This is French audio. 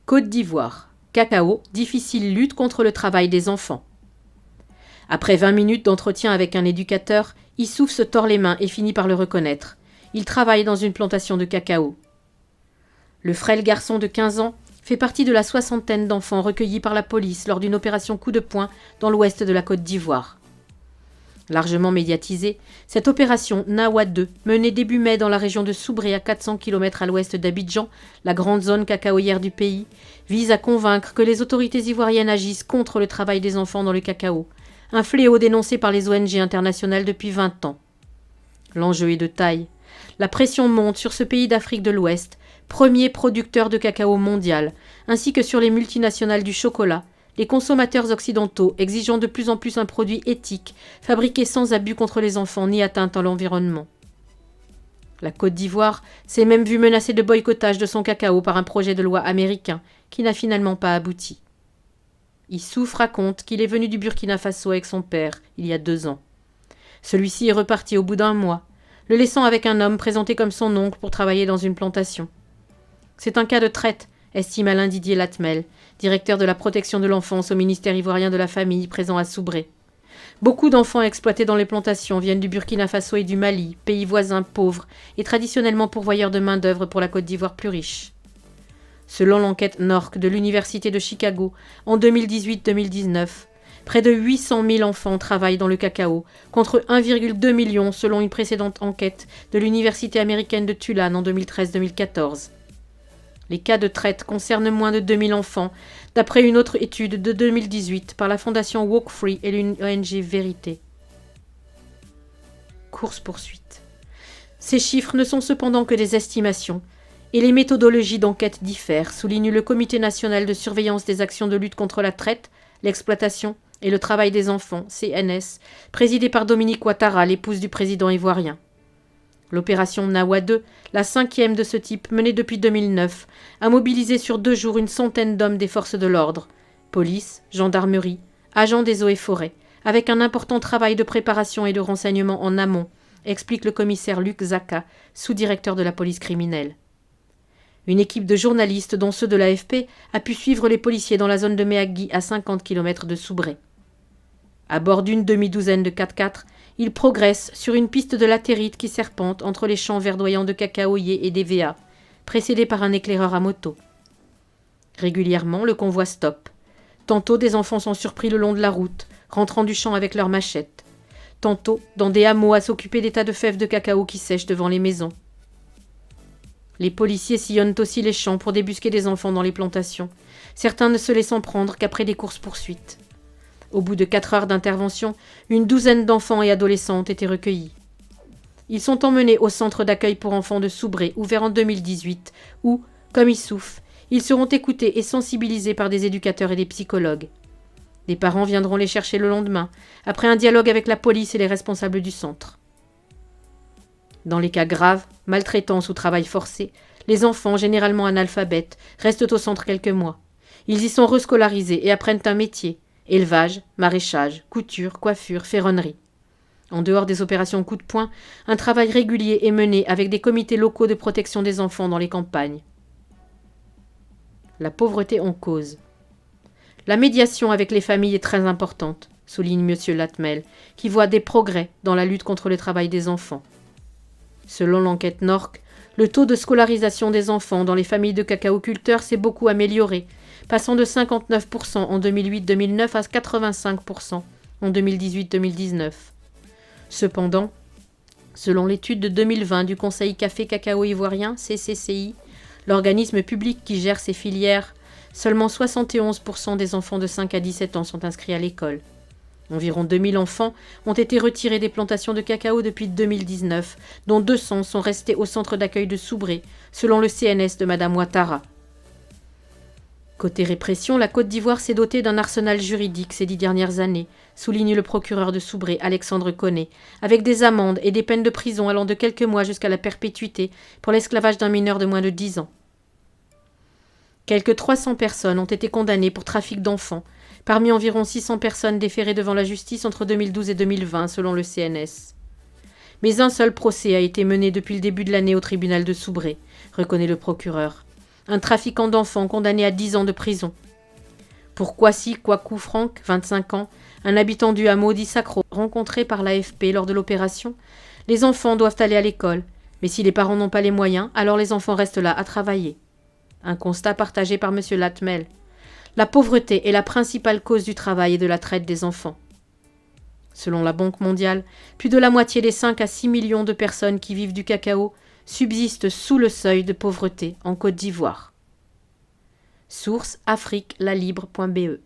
Côte d'Ivoire. Cacao, difficile lutte contre le travail des enfants. Après 20 minutes d'entretien avec un éducateur, Issouf se tord les mains et finit par le reconnaître. Il travaille dans une plantation de cacao. Le frêle garçon de 15 ans fait partie de la soixantaine d'enfants recueillis par la police lors d'une opération coup de poing dans l'ouest de la Côte d'Ivoire. Largement médiatisée, cette opération Nawa 2, menée début mai dans la région de Soubré à 400 km à l'ouest d'Abidjan, la grande zone cacaoyère du pays, vise à convaincre que les autorités ivoiriennes agissent contre le travail des enfants dans le cacao, un fléau dénoncé par les ONG internationales depuis 20 ans. L'enjeu est de taille. La pression monte sur ce pays d'Afrique de l'Ouest, premier producteur de cacao mondial, ainsi que sur les multinationales du chocolat, les consommateurs occidentaux exigeant de plus en plus un produit éthique, fabriqué sans abus contre les enfants ni atteinte à l'environnement. La Côte d'Ivoire s'est même vue menacée de boycottage de son cacao par un projet de loi américain qui n'a finalement pas abouti. Issouf raconte qu'il est venu du Burkina Faso avec son père il y a 2 ans. Celui-ci est reparti au bout d'un mois, le laissant avec un homme présenté comme son oncle pour travailler dans une plantation. C'est un cas de traite, estime Alain Didier Latmel, directeur de la protection de l'enfance au ministère ivoirien de la famille présent à Soubré. Beaucoup d'enfants exploités dans les plantations viennent du Burkina Faso et du Mali, pays voisins pauvres et traditionnellement pourvoyeurs de main-d'œuvre pour la Côte d'Ivoire plus riche. Selon l'enquête NORC de l'Université de Chicago, en 2018-2019, près de 800 000 enfants travaillent dans le cacao, contre 1,2 million selon une précédente enquête de l'Université américaine de Tulane en 2013-2014. Les cas de traite concernent moins de 2000 enfants, d'après une autre étude de 2018 par la fondation Walk Free et l'ONG Vérité. Course-poursuite. Ces chiffres ne sont cependant que des estimations, et les méthodologies d'enquête diffèrent, souligne le Comité national de surveillance des actions de lutte contre la traite, l'exploitation et le travail des enfants, CNS, présidé par Dominique Ouattara, l'épouse du président ivoirien. L'opération Nawa 2, la 5e de ce type menée depuis 2009, a mobilisé sur 2 jours une centaine d'hommes des forces de l'ordre, police, gendarmerie, agents des eaux et forêts, avec un important travail de préparation et de renseignement en amont, explique le commissaire Luc Zaka, sous-directeur de la police criminelle. Une équipe de journalistes, dont ceux de l'AFP, a pu suivre les policiers dans la zone de Méagui à 50 km de Soubré. À bord d'une demi-douzaine de 4x4, ils progressent sur une piste de latérite qui serpente entre les champs verdoyants de cacaoyers et d'EVA, précédés par un éclaireur à moto. Régulièrement, le convoi stoppe. Tantôt, des enfants sont surpris le long de la route, rentrant du champ avec leurs machettes. Tantôt, dans des hameaux à s'occuper des tas de fèves de cacao qui sèchent devant les maisons. Les policiers sillonnent aussi les champs pour débusquer des enfants dans les plantations, certains ne se laissant prendre qu'après des courses-poursuites. Au bout de 4 heures d'intervention, une douzaine d'enfants et adolescents ont été recueillis. Ils sont emmenés au centre d'accueil pour enfants de Soubré, ouvert en 2018, où, comme Issouf, ils seront écoutés et sensibilisés par des éducateurs et des psychologues. Des parents viendront les chercher le lendemain, après un dialogue avec la police et les responsables du centre. Dans les cas graves, maltraitance ou travail forcé, les enfants, généralement analphabètes, restent au centre quelques mois. Ils y sont rescolarisés et apprennent un métier, élevage, maraîchage, couture, coiffure, ferronnerie. En dehors des opérations coup de poing, un travail régulier est mené avec des comités locaux de protection des enfants dans les campagnes. La pauvreté en cause. La médiation avec les familles est très importante, souligne M. Latmel, qui voit des progrès dans la lutte contre le travail des enfants. Selon l'enquête NORC, le taux de scolarisation des enfants dans les familles de cacaoculteurs s'est beaucoup amélioré, passant de 59% en 2008-2009 à 85% en 2018-2019. Cependant, selon l'étude de 2020 du Conseil Café Cacao Ivoirien, CCCI, l'organisme public qui gère ces filières, seulement 71% des enfants de 5 à 17 ans sont inscrits à l'école. Environ 2000 enfants ont été retirés des plantations de cacao depuis 2019, dont 200 sont restés au centre d'accueil de Soubré, selon le CNS de Mme Ouattara. Côté répression, la Côte d'Ivoire s'est dotée d'un arsenal juridique ces 10 dernières années, souligne le procureur de Soubré, Alexandre Koné, avec des amendes et des peines de prison allant de quelques mois jusqu'à la perpétuité pour l'esclavage d'un mineur de moins de 10 ans. Quelques 300 personnes ont été condamnées pour trafic d'enfants, parmi environ 600 personnes déférées devant la justice entre 2012 et 2020, selon le CNS. Mais un seul procès a été mené depuis le début de l'année au tribunal de Soubré, reconnaît le procureur. un trafiquant d'enfants condamné à 10 ans de prison. Pour Kwasi Kwaku Frank, 25 ans, un habitant du hameau d'Issakro, rencontré par l'AFP lors de l'opération, les enfants doivent aller à l'école, mais si les parents n'ont pas les moyens, alors les enfants restent là à travailler. Un constat partagé par M. Latmel. La pauvreté est la principale cause du travail et de la traite des enfants. Selon la Banque mondiale, plus de la moitié des 5 à 6 millions de personnes qui vivent du cacao subsistent sous le seuil de pauvreté en Côte d'Ivoire. Source afrique-lalibre.be